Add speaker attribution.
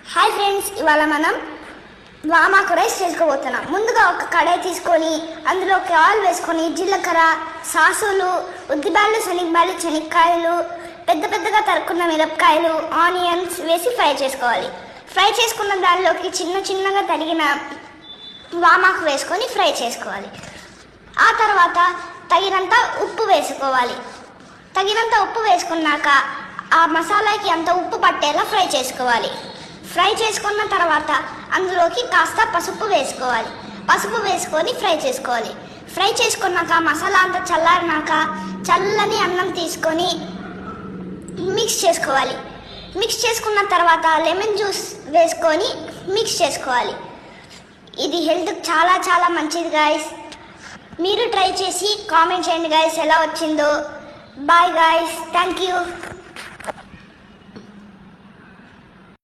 Speaker 1: Hi friends, ఇవాళ మనం వామాకు rice చేసుకోబోతున్నాం. ముందుగా ఒక కడాయి తీసుకొని అందులోకి ఆయిల్ వేసుకొని జీలకర్ర, సాసులు, ఉద్దిబాళ్ళు, శనగబాళ్ళు, శనక్కాయలు, పెద్ద పెద్దగా తరుక్కున్న మిరపకాయలు, ఆనియన్స్ వేసి ఫ్రై చేసుకోవాలి. ఫ్రై చేసుకున్న దానిలోకి చిన్న చిన్నగా తరిగిన వామాకు వేసుకొని ఫ్రై చేసుకోవాలి. ఆ తర్వాత తగినంత ఉప్పు వేసుకోవాలి. తగినంత ఉప్పు వేసుకున్నాక ఆ మసాలాకి అంత ఉప్పు పట్టేలా ఫ్రై చేసుకోవాలి. ఫ్రై చేసుకున్న తర్వాత అందులోకి కాస్త పసుపు వేసుకోవాలి. పసుపు వేసుకొని ఫ్రై చేసుకోవాలి. ఫ్రై చేసుకున్నాక మసాలా అంతా చల్లారినాక చల్లని అన్నం తీసుకొని మిక్స్ చేసుకోవాలి. మిక్స్ చేసుకున్న తర్వాత లెమన్ జ్యూస్ వేసుకొని మిక్స్ చేసుకోవాలి. ఇది హెల్త్కి చాలా చాలా మంచిది గాయస్. మీరు ట్రై చేసి కామెంట్ చేయండి గాయస్ ఎలా వచ్చిందో. Bye guys, thank you.